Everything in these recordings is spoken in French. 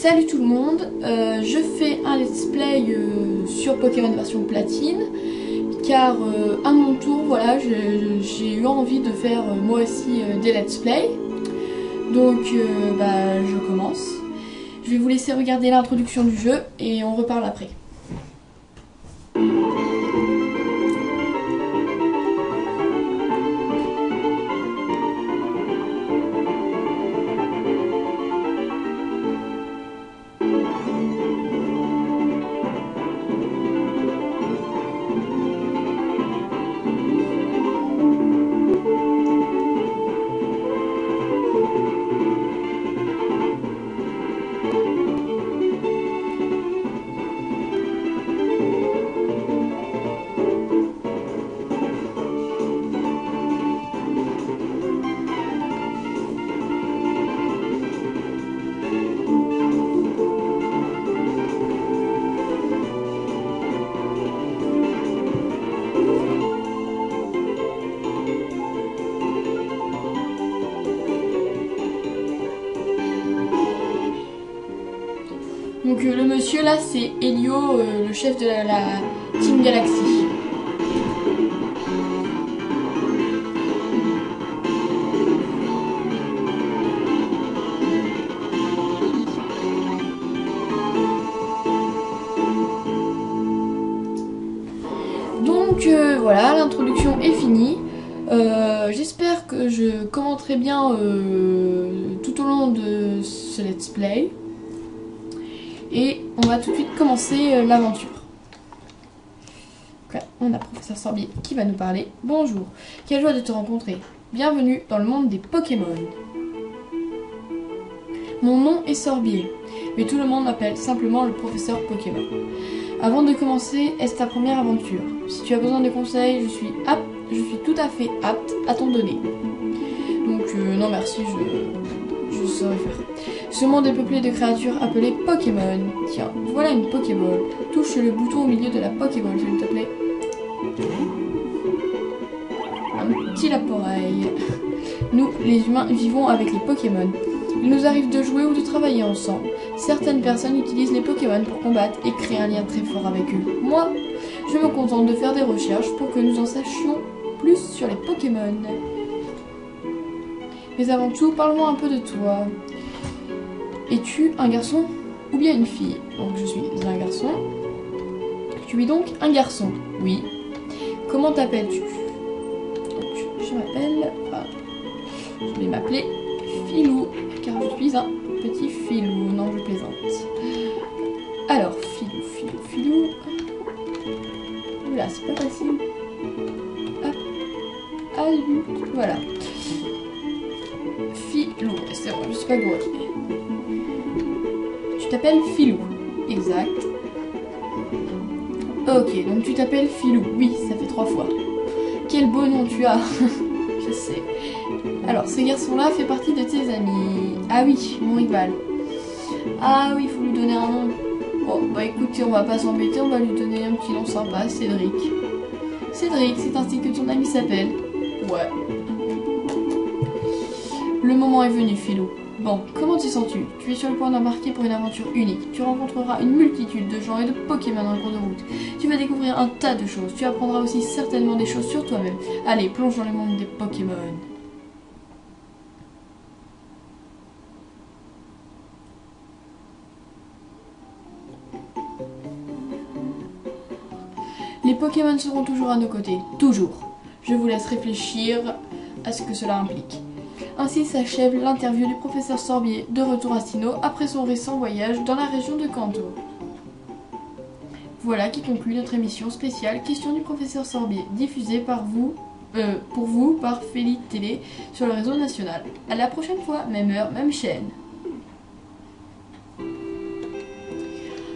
Salut tout le monde, je fais un let's play sur Pokémon version platine car à mon tour voilà j'ai eu envie de faire moi aussi des let's play, donc je commence. Je vais vous laisser regarder l'introduction du jeu et on reparle après. Donc le monsieur là c'est Helio, le chef de la Team Galaxy. Donc voilà, l'introduction est finie. J'espère que je commenterai bien tout au long de ce let's play. Et on va tout de suite commencer l'aventure. Là, on a Professeur Sorbier qui va nous parler. Bonjour, quelle joie de te rencontrer. Bienvenue dans le monde des Pokémon. Mon nom est Sorbier, mais tout le monde m'appelle simplement le professeur Pokémon. Avant de commencer, est-ce ta première aventure? Si tu as besoin de conseils, je suis tout à fait apte à t'en donner. Donc non merci, je saurais faire. Ce monde est peuplé de créatures appelées Pokémon. Tiens, voilà une Pokéball. Touche le bouton au milieu de la Pokéball, s'il te plaît. Un petit lapin-oreille. Nous, les humains, vivons avec les Pokémon. Il nous arrive de jouer ou de travailler ensemble. Certaines personnes utilisent les Pokémon pour combattre et créer un lien très fort avec eux. Moi, je me contente de faire des recherches pour que nous en sachions plus sur les Pokémon. Mais avant tout, parle-moi un peu de toi. Es-tu un garçon ou bien une fille? Donc je suis un garçon. Tu es donc un garçon? Oui. Comment t'appelles-tu? Je m'appelle... je vais m'appeler Filou, car je suis un petit filou. Non, je plaisante. Alors, Filou. Oula, c'est pas facile. Hop. Adulte. Voilà. Filou. C'est vrai, je suis pas grosse. Tu t'appelles Filou. Exact. Ok, donc tu t'appelles Filou. Oui, ça fait 3 fois. Quel beau nom tu as. Je sais. Alors, ce garçon-là fait partie de tes amis. Ah oui, mon rival. Ah oui, il faut lui donner un nom. Bon, bah écoutez, on va pas s'embêter, on va lui donner un petit nom sympa, Cédric. Cédric, c'est ainsi que ton ami s'appelle. Ouais. Le moment est venu, Filou. Bon, comment t'y sens-tu? Tu es sur le point d'embarquer pour une aventure unique. Tu rencontreras une multitude de gens et de Pokémon en cours de route. Tu vas découvrir un tas de choses. Tu apprendras aussi certainement des choses sur toi-même. Allez, plonge dans le monde des Pokémon. Les Pokémon seront toujours à nos côtés. Toujours. Je vous laisse réfléchir à ce que cela implique. Ainsi s'achève l'interview du professeur Sorbier de retour à Sinnoh après son récent voyage dans la région de Kanto. Voilà qui conclut notre émission spéciale Question du professeur Sorbier, diffusée pour vous par Feli Télé sur le réseau national. À la prochaine fois, même heure, même chaîne.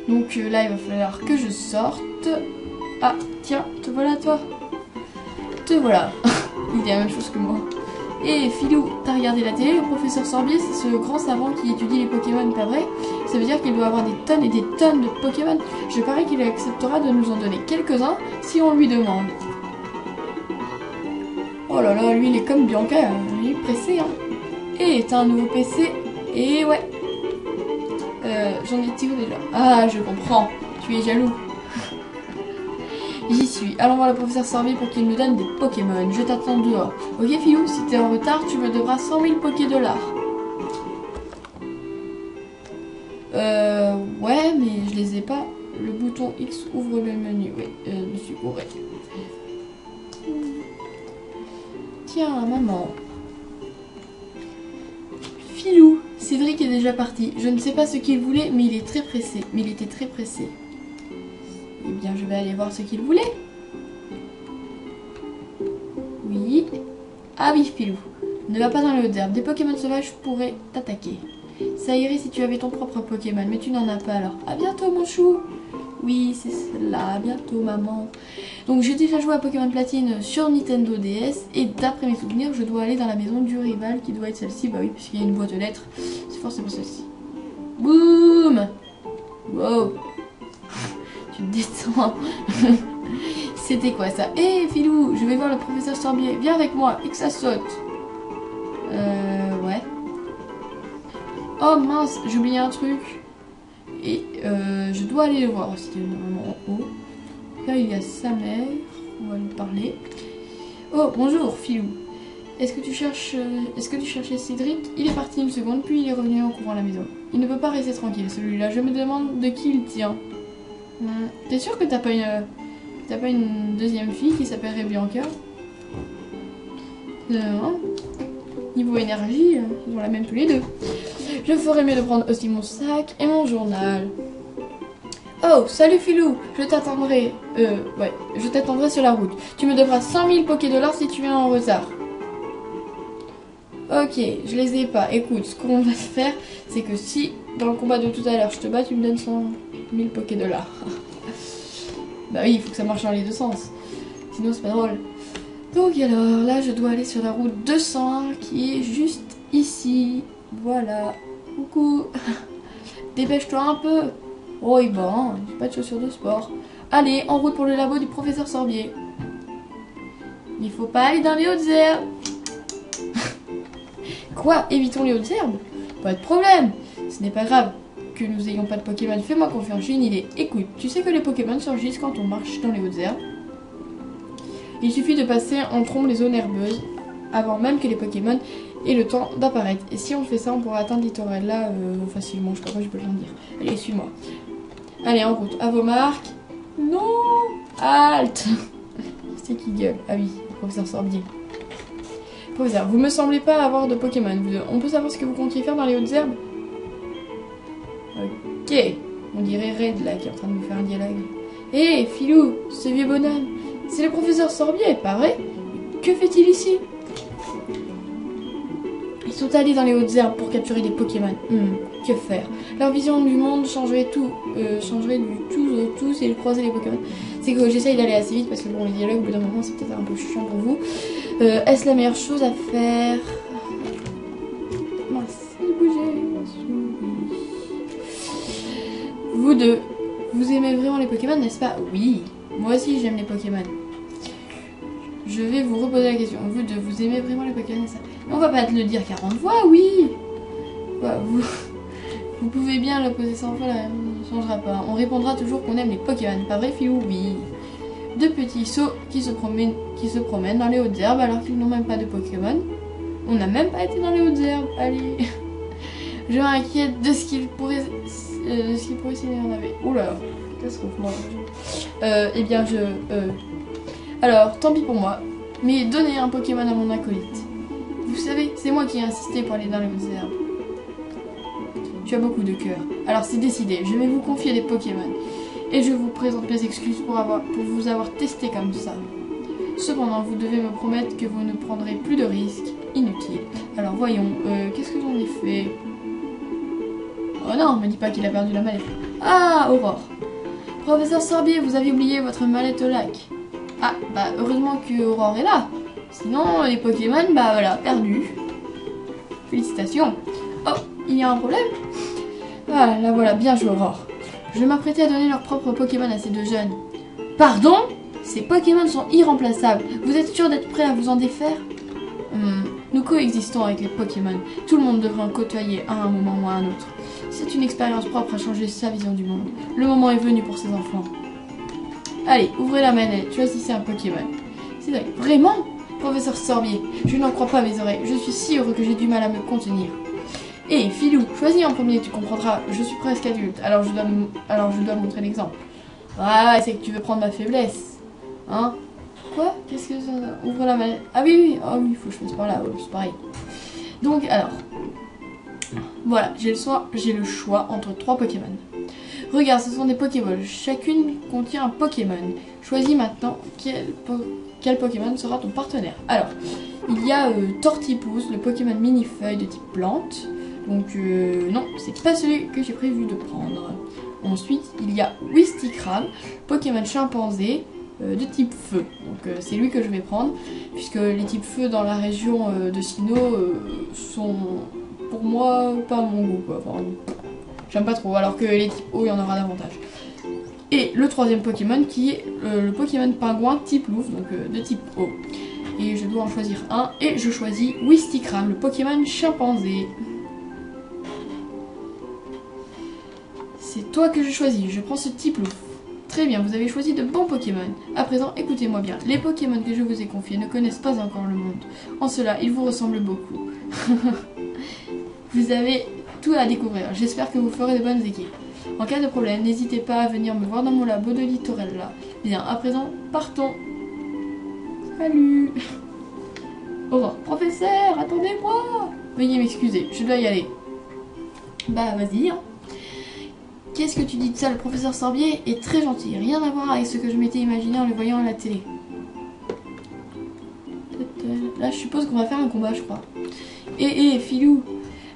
Donc là il va falloir que je sorte. Ah tiens, te voilà toi. Te voilà. Il dit la même chose que moi. Et Filou, t'as regardé la télé? Le professeur Sorbier, c'est ce grand savant qui étudie les Pokémon, pas vrai? Ça veut dire qu'il doit avoir des tonnes et des tonnes de Pokémon. Je parie qu'il acceptera de nous en donner quelques-uns si on lui demande. Oh là là, lui il est comme Bianca, il est pressé hein. Et t'as un nouveau PC, et ouais. J'en étais où déjà? Ah, je comprends. Tu es jaloux. J'y suis. Allons voir le professeur Sorbier pour qu'il nous donne des Pokémon. Je t'attends dehors. Ok, Filou, si t'es en retard, tu me devras 100 000 Poké-dollars. Ouais, mais je les ai pas. Le bouton X ouvre le menu. Oui, je me suis bourré. Tiens, maman. Filou, Cédric est déjà parti. Je ne sais pas ce qu'il voulait, mais il est très pressé. Mais il était très pressé. Eh bien, je vais aller voir ce qu'il voulait. Oui. Ah oui, Filou. Ne va pas dans les hautes herbes. Des Pokémon sauvages pourraient t'attaquer. Ça irait si tu avais ton propre Pokémon, mais tu n'en as pas alors. À bientôt, mon chou. Oui, c'est cela. À bientôt, maman. Donc, j'ai déjà joué à Pokémon Platine sur Nintendo DS. Et d'après mes souvenirs, je dois aller dans la maison du rival, qui doit être celle-ci. Bah oui, puisqu'il y a une boîte aux lettres. C'est forcément celle-ci. Boum. Wow. Tu te détends. C'était quoi ça? Hé, Filou, je vais voir le professeur Sorbier. Viens avec moi et que ça saute. Ouais. Oh mince, j'ai oublié un truc. Et je dois aller le voir aussi, normalement en haut. Là, il y a sa mère. On va lui parler. Oh, bonjour, Filou. Est-ce que tu cherchais Cédric? Il est parti une seconde, puis il est revenu en courant à la maison. Il ne peut pas rester tranquille, celui-là. Je me demande de qui il tient. T'es sûr que t'as pas une deuxième fille qui s'appellerait Bianca? Non. Niveau énergie, ils ont la même tous les deux. Je ferais mieux de prendre aussi mon sac et mon journal. Oh, salut Filou, je t'attendrai. Ouais, je t'attendrai sur la route. Tu me devras 100 000 Poké-dollars si tu es en retard. Ok, je les ai pas. Écoute, ce qu'on va faire, c'est que si dans le combat de tout à l'heure je te bats, tu me donnes 100 000 Poké-dollars. Bah oui, il faut que ça marche dans les deux sens. Sinon, c'est pas drôle. Donc alors, là, je dois aller sur la route 201 qui est juste ici. Voilà. Coucou. Dépêche-toi un peu. Oh, il va, hein. J'ai pas de chaussures de sport. Allez, en route pour le labo du professeur Sorbier. Il faut pas aller dans les hautes herbes. Quoi? Évitons les hautes herbes? Pas de problème. Ce n'est pas grave que nous ayons pas de Pokémon. Fais-moi confiance, j'ai une idée. Écoute, tu sais que les Pokémon surgissent quand on marche dans les hautes herbes. Il suffit de passer en trombe les zones herbeuses avant même que les Pokémon aient le temps d'apparaître. Et si on fait ça, on pourra atteindre Littorella facilement. Je sais pas quoi, je peux rien dire. Allez, suis-moi. Allez, en route. À vos marques. Non. Halte. C'est qui gueule? Ah oui, le professeur Sorbier. Professeur, vous me semblez pas avoir de Pokémon. On peut savoir ce que vous comptiez faire dans les hautes herbes? Ok. On dirait Red là qui est en train de me faire un dialogue. Hé, Filou, ce vieux bonhomme. C'est le professeur Sorbier, pas vrai? Que fait-il ici? Ils sont allés dans les hautes herbes pour capturer des Pokémon. Que faire? Leur vision du monde changerait du tout au tout si ils croisaient les Pokémon. C'est que j'essaye d'aller assez vite parce que bon, les dialogues, au bout d'un moment, c'est peut-être un peu chiant pour vous. Est-ce la meilleure chose à faire? Merci, bougez, ma souris. Vous deux, vous aimez vraiment les Pokémon, n'est-ce pas? Oui, moi aussi j'aime les Pokémon. Je vais vous reposer la question. Vous deux, vous aimez vraiment les Pokémon, n'est-ce pas? On va pas te le dire 40 fois, oui. Quoi, vous pouvez bien le poser 100 fois, là, ne changera pas. On répondra toujours qu'on aime les Pokémon, pas vrai, Filou? Oui. Deux petits sauts qui se promènent dans les hautes herbes alors qu'ils n'ont même pas de Pokémon. On n'a même pas été dans les hautes herbes. Allez. Je m'inquiète de ce qu'il pourrait s'il y en avait. Oula, catastrophe, moi. Eh bien, alors, tant pis pour moi. Mais donnez un Pokémon à mon acolyte. Vous savez, c'est moi qui ai insisté pour aller dans les hautes herbes. Tu as beaucoup de cœur. Alors c'est décidé, je vais vous confier des Pokémon. Et je vous présente mes excuses pour vous avoir testé comme ça. Cependant, vous devez me promettre que vous ne prendrez plus de risques inutiles. Alors voyons, qu'est-ce que j'en ai fait? Oh non, me dis pas qu'il a perdu la mallette. Ah, Aurore. Professeur Sorbier, vous avez oublié votre mallette au lac. Ah, bah heureusement que Aurore est là. Sinon, les Pokémon, bah voilà, perdus. Félicitations. Oh, il y a un problème? Ah, là voilà, bien joué Aurore. Je m'apprêtais à donner leur propre Pokémon à ces deux jeunes. Pardon? Ces Pokémon sont irremplaçables. Vous êtes sûr d'être prêt à vous en défaire? Nous coexistons avec les Pokémon. Tout le monde devrait en côtoyer à un moment ou à un autre. C'est une expérience propre à changer sa vision du monde. Le moment est venu pour ces enfants. Allez, ouvrez la manette, choisissez un Pokémon. C'est vrai, vraiment? Professeur Sorbier, je n'en crois pas mes oreilles. Je suis si heureux que j'ai du mal à me contenir. Hé, Filou, choisis en premier, tu comprendras. Je suis presque adulte, alors je dois montrer l'exemple. Ah, c'est que tu veux prendre ma faiblesse. Hein? Quoi? Qu'est-ce que ça... Ouvre la manette. Ah oui, oh oui, il faut que je fasse par là, c'est pareil. Donc, alors... Voilà, j'ai le choix entre 3 Pokémon. Regarde, ce sont des Pokéballs. Chacune contient un Pokémon. Choisis maintenant quel Pokémon sera ton partenaire. Alors, il y a Tortipousse, le Pokémon mini-feuille de type plante. Donc, non, c'est pas celui que j'ai prévu de prendre. Ensuite, il y a Wistikram, Pokémon chimpanzé de type feu. Donc, c'est lui que je vais prendre, puisque les types feu dans la région de Sinnoh sont, pour moi, pas à mon goût, quoi. Enfin, j'aime pas trop, alors que les types eau, il y en aura davantage. Et le troisième Pokémon qui est le Pokémon pingouin type louve, donc de type eau. Et je dois en choisir un, et je choisis Wistikram, le Pokémon chimpanzé. C'est toi que je choisis, je prends ce type louve. Très bien, vous avez choisi de bons Pokémon. À présent, écoutez-moi bien, les Pokémon que je vous ai confiés ne connaissent pas encore le monde. En cela, ils vous ressemblent beaucoup. Vous avez tout à découvrir, j'espère que vous ferez de bonnes équipes. En cas de problème, n'hésitez pas à venir me voir dans mon labo de Littorella. Bien, à présent, partons. Salut. Au revoir. Professeur, attendez-moi. Veuillez m'excuser, je dois y aller. Bah, vas-y, hein. Qu'est-ce que tu dis de ça? Le professeur Sorbier est très gentil. Rien à voir avec ce que je m'étais imaginé en le voyant à la télé. Là, je suppose qu'on va faire un combat, je crois. Eh, Filou.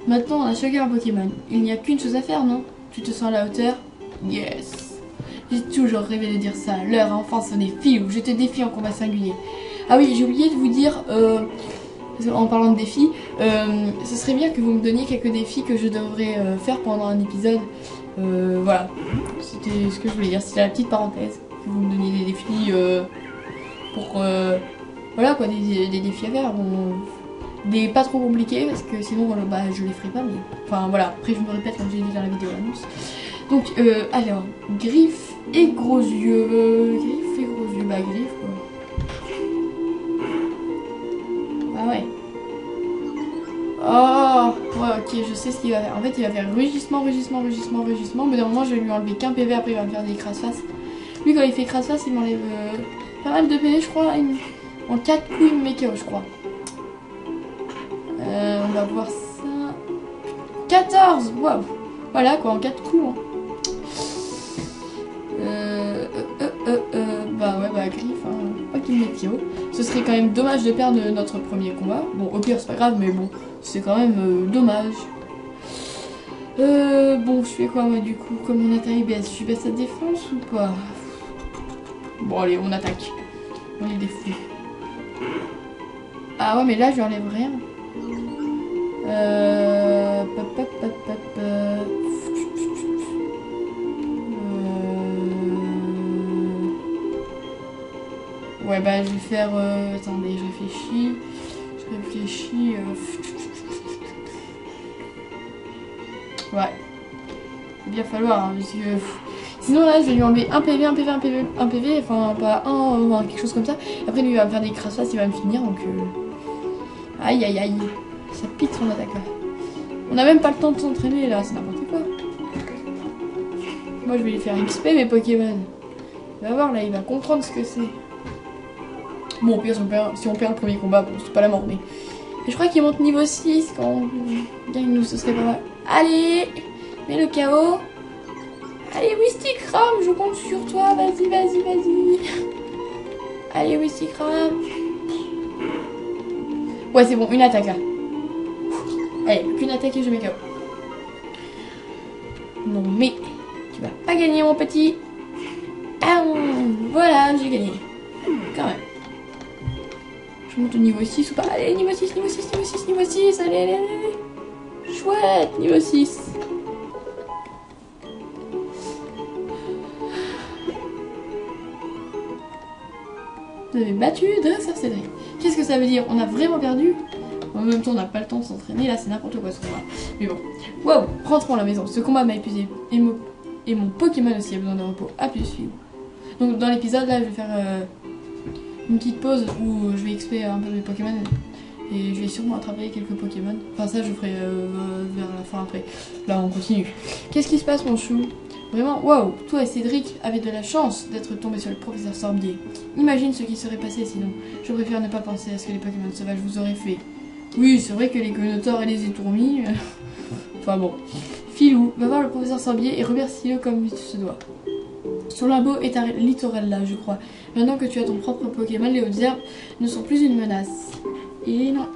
Maintenant, on a chacun un Pokémon. Il n'y a qu'une chose à faire, non? Tu te sens à la hauteur? Yes. J'ai toujours rêvé de dire ça. L'heure a enfin sonné. Filou, je te défie en combat singulier. Ah oui, j'ai oublié de vous dire... en parlant de défis, ce serait bien que vous me donniez quelques défis que je devrais faire pendant un épisode. Voilà, c'était ce que je voulais dire, c'était la petite parenthèse. Que vous me donniez des défis pour... voilà quoi, des défis à faire. Bon, des pas trop compliqués parce que sinon bah, je les ferai pas. Mais... Enfin voilà, après je me répète comme j'ai dit dans la vidéo annonce. Donc alors, griffes et gros yeux. Griffes et gros yeux, bah griffes quoi. Ah ouais. Oh, ouais, ok, je sais ce qu'il va faire. En fait, il va faire rugissement, mais normalement, je vais lui enlever qu'un PV, après il va me faire des crasse-face. Lui, quand il fait crasse-face, il m'enlève pas mal de PV, je crois. En 4 coups, il me met KO, je crois. On va voir ça. 14, waouh. Voilà, quoi, en 4 coups. Hein. Bah ouais, bah griffe, hein. Pas qu'il me mette KO. Ce serait quand même dommage de perdre notre premier combat. Bon, au pire, c'est pas grave, mais bon, c'est quand même dommage. Bon, je fais quoi, moi, du coup? Comme on attaque baisse, je baisse sa défense ou pas? Bon, allez, on attaque. On est des fous. Ah ouais, mais là, je lui enlève rien. Ouais, bah, je vais faire... attendez, je réfléchis. Ouais. Il va bien falloir, hein, parce que... Sinon, là, je vais lui enlever un PV, enfin, pas un, quelque chose comme ça. Après, lui, il va me faire des crasses, il va me finir, donc... Aïe, aïe, aïe. Ça pique son attaque, là. On n'a même pas le temps de s'entraîner, là, c'est n'importe quoi. Moi, je vais lui faire XP, mes Pokémon. Il va voir, là, il va comprendre ce que c'est. Bon, au pire, si on perd le premier combat, bon, c'est pas la mort, mais... Et je crois qu'il monte niveau 6 quand on gagne, nous, ce serait pas mal. Allez, mets le KO. Allez, Wistikram, je compte sur toi. Vas-y. Allez, Wistikram. Ouais, c'est bon, une attaque, là. Allez, qu'une attaque et je mets KO. Non, mais... Tu vas pas gagner, mon petit. Ah, voilà, j'ai gagné. Quand même. Je monte au niveau 6 ou pas? Allez, niveau 6, allez. Chouette, niveau 6. Vous avez battu Dresseur Cédric. Qu'est-ce que ça veut dire? On a vraiment perdu? En même temps, on n'a pas le temps de s'entraîner. Là, c'est n'importe quoi ce combat. Mais bon. Wow, rentrons à la maison. Ce combat m'a épuisé et mon Pokémon aussi a besoin de repos. A plus, Filou. Donc dans l'épisode là, je vais faire une petite pause où je vais XP un peu mes Pokémon. Et je vais sûrement attraper quelques Pokémon. Enfin ça je ferai vers la fin après. Là on continue. Qu'est-ce qui se passe mon chou? Vraiment, waouh, toi et Cédric avez de la chance d'être tombés sur le professeur Sorbier. Imagine ce qui serait passé sinon. Je préfère ne pas penser à ce que les Pokémon sauvages vous auraient fait. Oui, c'est vrai que les Conotors et les Étourmis... enfin bon. Filou, va voir le professeur Sorbier et remercie-le comme il se doit. Son labo est à Littoral là, je crois. Maintenant que tu as ton propre Pokémon, les hautes herbes ne sont plus une menace. Et non.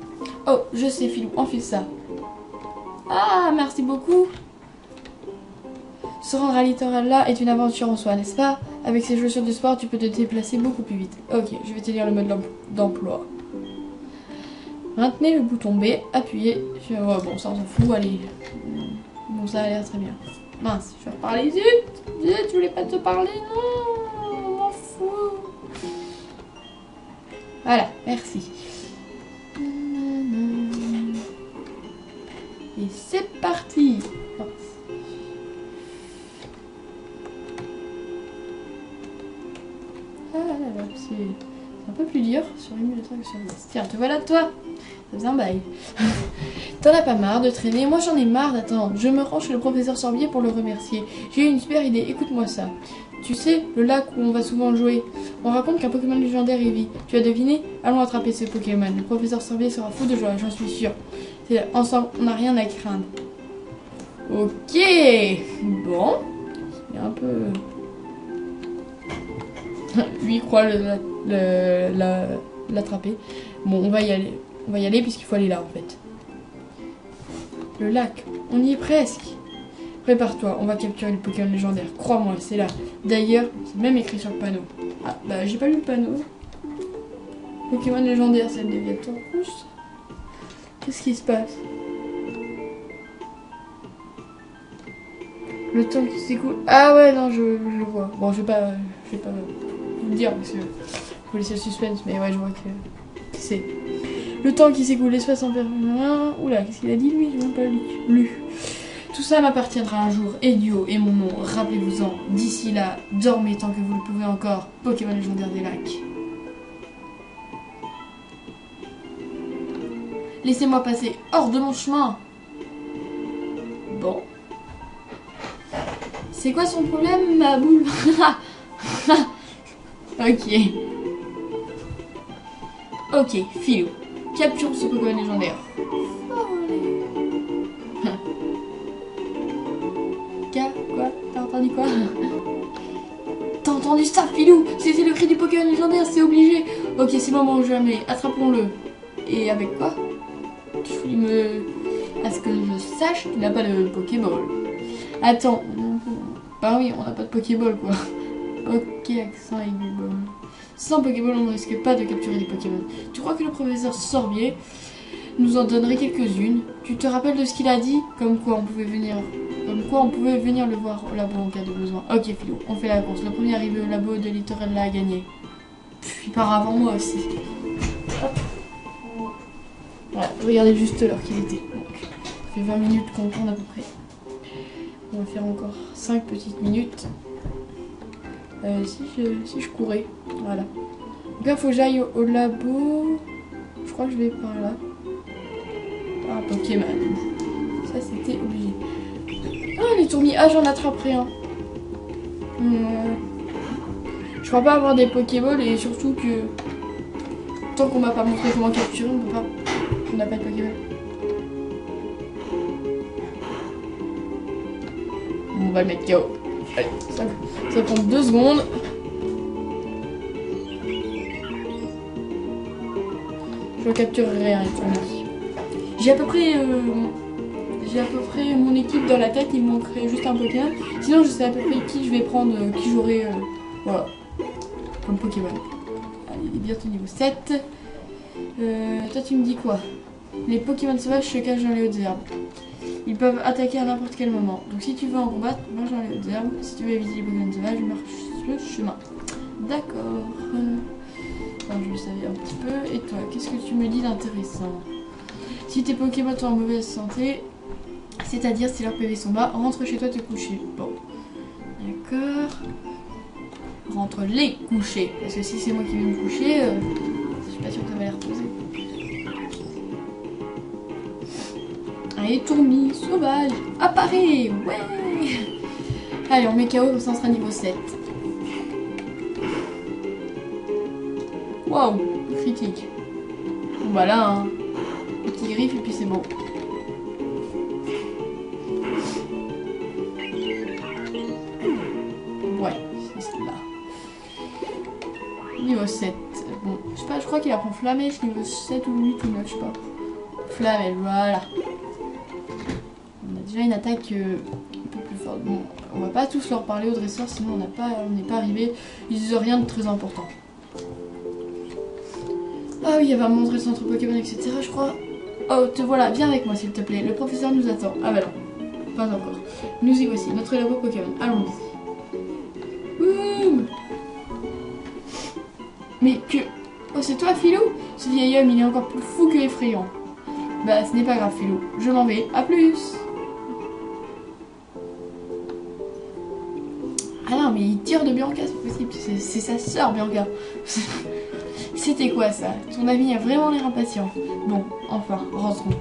Oh, je sais Filou, enfile ça. Ah, merci beaucoup. Se rendre à Littoral là est une aventure en soi, n'est-ce pas? Avec ces chaussures de sport, tu peux te déplacer beaucoup plus vite. Ok, je vais te lire le mode d'emploi. Maintenez le bouton B, appuyez. Oh, bon, ça on s'en fout, allez. Bon, ça a l'air très bien. Mince, je vais reparler. Zut, je voulais pas te parler, non, on m'en fout. Voilà, merci. Et c'est parti. Ah là là, c'est un peu plus dur sur l'émulateur que sur le reste. Tiens, te voilà toi. Ça faisait un bail. T'en as pas marre de traîner? Moi j'en ai marre d'attendre. Je me rends chez le professeur Sorbier pour le remercier. J'ai eu une super idée, écoute-moi ça. Tu sais, le lac où on va souvent jouer. On raconte qu'un Pokémon légendaire y vit. Tu as deviné? Allons attraper ce Pokémon. Le professeur Sorbier sera fou de joie, j'en suis sûre. Ensemble, on n'a rien à craindre. Ok. Bon. Il est un peu... Lui il croit l'attraper. Bon, on va y aller. On va y aller puisqu'il faut aller là en fait. Le lac, on y est presque. Prépare-toi, on va capturer le Pokémon légendaire. Crois-moi, c'est là. D'ailleurs, c'est même écrit sur le panneau. Ah, bah j'ai pas lu le panneau. Pokémon légendaire, c'est le déviateur rouge. Qu'est-ce qui se passe? Le temps qui s'écoule. Ah ouais, non, je le vois. Bon, je vais pas vous le dire parce que faut laisser le suspense, mais ouais, je vois que c'est le temps qui s'écoule, l'espace en permanence. Oula, qu'est-ce qu'il a dit lui? Je n'ai même pas lu. Tout ça m'appartiendra un jour. Elio et mon nom, rappelez-vous-en. D'ici là, dormez tant que vous le pouvez encore. Pokémon légendaire des lacs. Laissez-moi passer hors de mon chemin. Bon. C'est quoi son problème, ma boule? Ok. Ok, Filou. Capture ce Pokémon légendaire. Quoi? T'as entendu quoi? T'as entendu ça, Filou? C'était le cri du Pokémon légendaire, c'est obligé. Ok, c'est le moment ou jamais. Attrapons-le. Et avec quoi? À ce que je sache, tu n'as pas de Pokéball. Attends. Bah oui, on n'a pas de Pokéball, quoi. Ok, accent aigu. Sans Pokéball, on ne risque pas de capturer des Pokémon. Tu crois que le professeur Sorbier nous en donnerait quelques-unes? Tu te rappelles de ce qu'il a dit? Comme quoi on pouvait venir le voir au labo en cas de besoin. Ok, Filou, on fait la course. Le premier arrivé au labo de Littoral a gagné. Il part avant moi aussi. Hop. Voilà, regardez juste l'heure qu'il était. Donc, ça fait 20 minutes qu'on tourne à peu près. On va faire encore 5 petites minutes. Si je courais. Voilà. Donc là, il faut que j'aille au labo. Je crois que je vais par là. Ah, Pokémon. Ça, c'était obligé. Ah, les tourmis. Ah, j'en attraperai un. Je crois pas avoir des Pokéballs et surtout que tant qu'on m'a pas montré comment capturer, on peut pas. On n'a pas de Pokéball. On va le mettre KO. Allez, ça prend 2 secondes. Je capturerai un tournis. J'ai à peu près mon équipe dans la tête, il me manquerait juste un Pokémon. Sinon je sais à peu près qui je vais prendre, qui j'aurai voilà, comme Pokémon. Allez, il est bientôt niveau 7. Toi tu me dis quoi? Les Pokémon sauvages se cachent dans les hautes herbes. Ils peuvent attaquer à n'importe quel moment. Donc si tu veux en combattre, marche dans les hautes herbes. Si tu veux éviter les Pokémon sauvages, marche le chemin. D'accord. Alors, je le savais un petit peu. Et toi, qu'est-ce que tu me dis d'intéressant? Si tes Pokémon sont en mauvaise santé, C'est-à-dire, si leurs PV sont bas, rentre chez toi te coucher. Bon. D'accord. Rentre les coucher. Parce que si c'est moi qui vais me coucher, je suis pas sûre que ça va les reposer. Allez, tourmis, sauvage, apparaît. Ouais. Allez, on met KO, comme ça on sera niveau 7. Waouh, critique. Bon bah là, hein, un petit griffe et puis c'est bon. Ouais, c'est celle-là. Niveau 7. Bon, je sais pas, je crois qu'il apprend Flamèche niveau 7 ou 8 ou 9, je sais pas. Flamèche, voilà. On a déjà une attaque un peu plus forte. Bon, on va pas tous leur parler aux dresseurs, sinon on n'est pas arrivé. Ils disent rien de très important. Ah oui, il va montrer le centre Pokémon, etc. je crois. Oh, te voilà, viens avec moi s'il te plaît. Le professeur nous attend. Ah bah non, pas encore. Nous y voici, notre labo Pokémon. Allons-y. Boum. Mais que... Oh, c'est toi, Philou? Ce vieil homme, il est encore plus fou que effrayant. Bah, ce n'est pas grave, Philou. Je m'en vais. À plus. Ah non, mais il tire de Bianca, c'est possible. C'est sa sœur, Bianca. C'était quoi ça? Ton ami a vraiment l'air impatient. Bon, enfin, rentrons.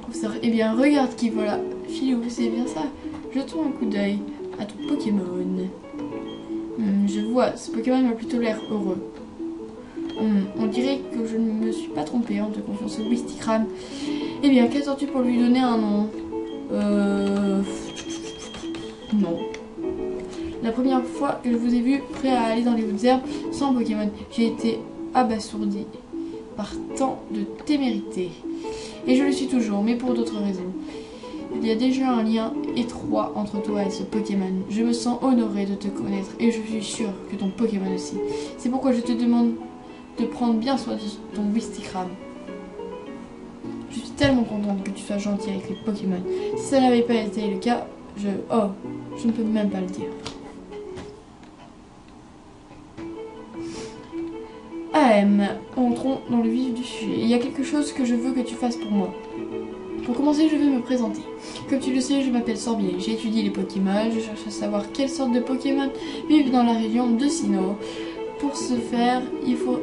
Professeur, eh bien, regarde qui voilà. Philou, c'est bien ça. Jetons un coup d'œil à ton Pokémon. Je vois, ce Pokémon m'a plutôt l'air heureux. On dirait que je ne me suis pas trompée en te confiant ce Wistikram. Eh bien, qu'attends-tu pour lui donner un nom? Non. La première fois que je vous ai vu prêt à aller dans les hautes herbes sans Pokémon, j'ai été abasourdi par tant de témérité. Et je le suis toujours, mais pour d'autres raisons. Il y a déjà un lien étroit entre toi et ce Pokémon. Je me sens honorée de te connaître et je suis sûre que ton Pokémon aussi. C'est pourquoi je te demande de prendre bien soin de ton Wistikram. Je suis tellement contente que tu sois gentil avec les Pokémon. Si ça n'avait pas été le cas, je ne peux même pas le dire. Entrons dans le vif du sujet. Il y a quelque chose que je veux que tu fasses pour moi. Pour commencer, je vais me présenter. Comme tu le sais, je m'appelle Sorbier. J'ai étudié les Pokémon. Je cherche à savoir quelle sorte de Pokémon vivent dans la région de Sinnoh. Pour ce faire, il faut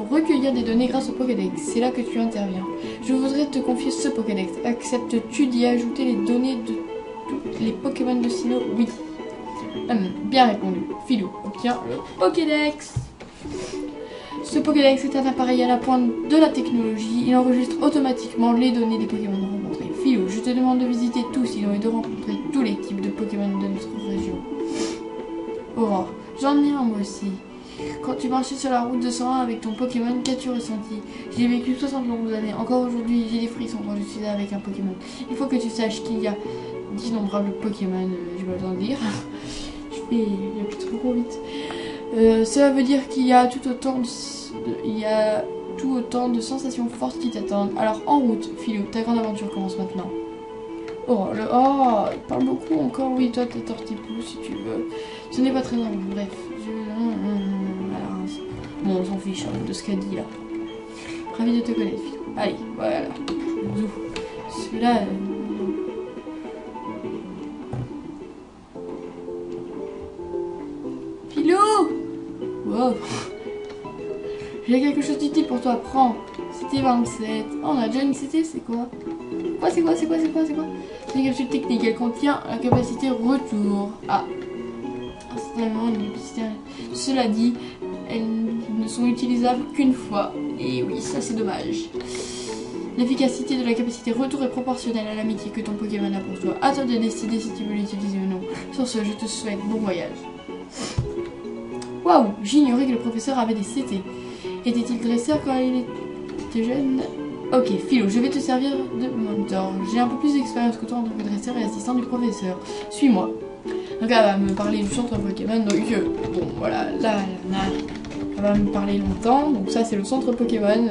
recueillir des données grâce au Pokédex. C'est là que tu interviens. Je voudrais te confier ce Pokédex. Acceptes-tu d'y ajouter les données de tous les Pokémon de Sinnoh? Oui. Bien répondu. Philou obtient le Pokédex. Ce Pokédex est un appareil à la pointe de la technologie. Il enregistre automatiquement les données des Pokémon rencontrés. Philou, je te demande de visiter tout Sinnoh et de rencontrer tous les types de Pokémon de notre région. Aurore, j'en ai un moi aussi. Quand tu marchais sur la route de 101 avec ton Pokémon, qu'as-tu ressenti? J'ai vécu 60 longues années. Encore aujourd'hui, j'ai des frissons quand je suis avec un Pokémon. Il faut que tu saches qu'il y a d'innombrables Pokémon. Je vais le dire. Je vais plus trop vite. Cela veut dire qu'il y a tout autant de sensations fortes qui t'attendent. Alors en route, Philou, ta grande aventure commence maintenant. Oh, il parle beaucoup encore. Oui, toi, t'es tortipou si tu veux. Ce n'est pas très grave. Bref, bon, on s'en fiche de ce qu'elle dit là. Ravi de te connaître, Philou. Allez, voilà. Celui-là. Philou! Wow. J'ai quelque chose d'utile pour toi, prends. C'était 27. Oh, on a déjà une CT, c'est quoi? C'est quoi? C'est une capsule technique, elle contient la capacité retour. Ah. Instantanément, une capacité. Cela dit, elles ne sont utilisables qu'une fois. Et oui, ça c'est dommage. L'efficacité de la capacité retour est proportionnelle à l'amitié que ton Pokémon a pour toi. À toi de décider si tu veux l'utiliser ou non. Sur ce, je te souhaite bon voyage. Waouh, j'ignorais que le professeur avait des CT. Était-il dresseur quand il était jeune? Ok, Philou, je vais te servir de mentor. J'ai un peu plus d'expérience que toi en tant que dresseur et assistant du professeur. Suis-moi. Donc elle va me parler du centre Pokémon. Donc bon, voilà, là, elle va me parler longtemps. Donc ça, c'est le centre Pokémon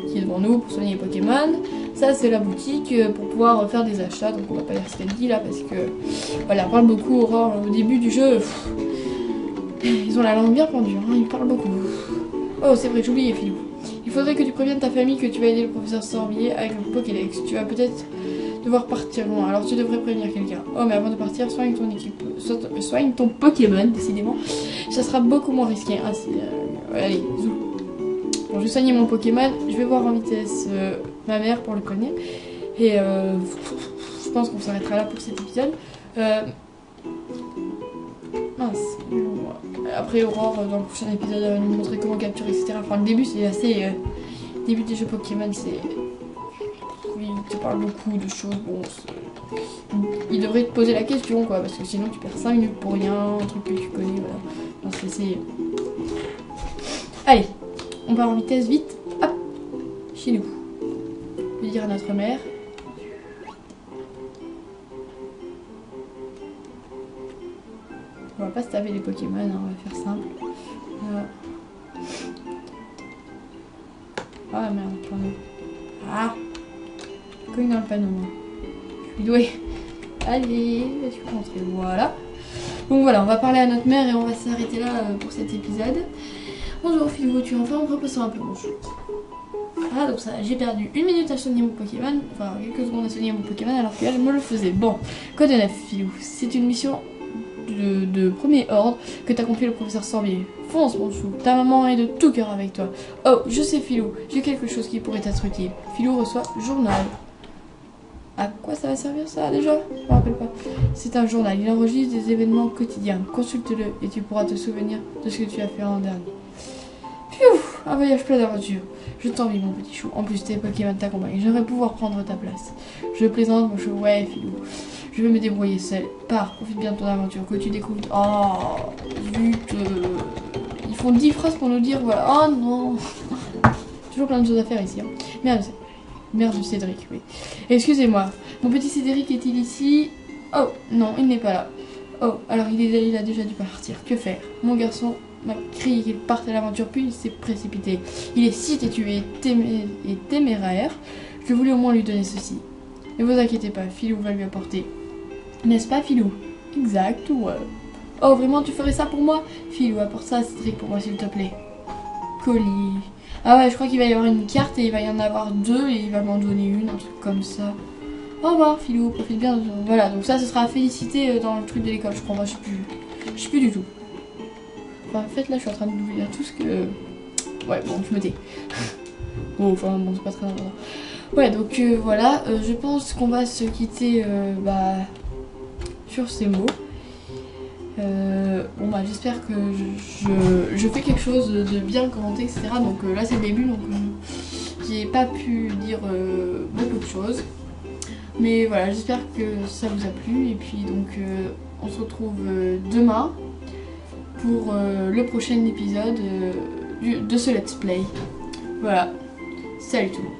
qui est devant nous pour soigner les Pokémon. Ça, c'est la boutique pour pouvoir faire des achats. Donc on va pas lire ce qu'elle dit là parce que voilà, elle parle beaucoup. Aurore, au début du jeu, ils ont la langue bien pendue. Hein, ils parlent beaucoup. Oh, c'est vrai, j'oubliais, Philou. Il faudrait que tu préviennes ta famille que tu vas aider le professeur Sorbier avec le Pokédex. Tu vas peut-être devoir partir loin, alors tu devrais prévenir quelqu'un. Oh, mais avant de partir, soigne ton équipe, soigne ton Pokémon, décidément. Ça sera beaucoup moins risqué. Ah, allez, zou. Bon, je vais soigner mon Pokémon. Je vais voir en vitesse ma mère pour le prévenir. Et je pense qu'on s'arrêtera là pour cet épisode. Mince. Après, Aurore, dans le prochain épisode, elle va nous montrer comment capturer, etc. Enfin, le début, c'est assez... le début des jeux Pokémon, c'est... Oui, il te parle beaucoup de choses. Bon, il devrait te poser la question, quoi, parce que sinon, tu perds 5 minutes pour rien, un truc que tu connais, voilà. Non, c'est... Allez, on part en vitesse, vite. Hop, chez nous. Je vais dire à notre mère. On va pas se taper les Pokémon, hein, on va faire simple. Ah merde, panneau. Ah, cogne dans le panneau. Je suis douée. Allez, je suis rentrée. Voilà. Donc voilà, on va parler à notre mère et on va s'arrêter là pour cet épisode. Bonjour Philou, tu es en forme? Reposons un peu, bonjour. Ah, donc ça, j'ai perdu 1 minute à soigner mon Pokémon. Enfin, quelques secondes à soigner mon Pokémon alors que là, je me le faisais. Bon, code 9, Philou. C'est une mission de premier ordre que t'as confié le professeur Sorbier. Fonce mon chou, ta maman est de tout cœur avec toi. Oh, je sais Philou, j'ai quelque chose qui pourrait être utile. Philou reçoit journal. À quoi ça va servir ça déjà? Je me rappelle pas. C'est un journal, il enregistre des événements quotidiens. Consulte-le et tu pourras te souvenir de ce que tu as fait l'an dernier. Pfiou, un voyage plein d'aventures. Je t'envie mon petit chou. En plus tes Pokémon t'accompagnent. J'aimerais pouvoir prendre ta place. Je plaisante mon chou. Ouais Philou. Je vais me débrouiller seul. Pars, profite bien de ton aventure. Que tu découvres... Oh, zut. Ils font 10 phrases pour nous dire voilà. Oh non. Toujours plein de choses à faire ici. Hein. Merde du Cédric, oui. Excusez-moi. Mon petit Cédric est-il ici? Oh, non, il n'est pas là. Oh, alors il a déjà dû partir. Que faire? Mon garçon m'a crié qu'il parte à l'aventure, puis il s'est précipité. Il est si têtu et téméraire. Je voulais au moins lui donner ceci. Ne vous inquiétez pas, Philou va lui apporter. N'est-ce pas, Philou? Exact, ouais. Oh, vraiment, tu ferais ça pour moi? Philou, apporte ça à Cédric pour moi, s'il te plaît. Colis. Ah ouais, je crois qu'il va y avoir une carte et il va y en avoir 2 et il va m'en donner une, un truc comme ça. Au revoir, Philou, profite bien de... Voilà, donc ça, ce sera à féliciter dans le truc de l'école, je crois. Moi, je sais plus du tout. Enfin, en fait, là, je suis en train de vous dire tout ce que... Ouais, bon, je me tais. Bon, enfin, bon, c'est pas très important. Ouais, donc voilà, je pense qu'on va se quitter sur ces mots. Bon bah j'espère que je fais quelque chose de bien commenté, etc. Donc là c'est le début, donc j'ai pas pu dire beaucoup de choses. Mais voilà, j'espère que ça vous a plu. Et puis donc on se retrouve demain pour le prochain épisode de ce let's play. Voilà, salut tout le monde.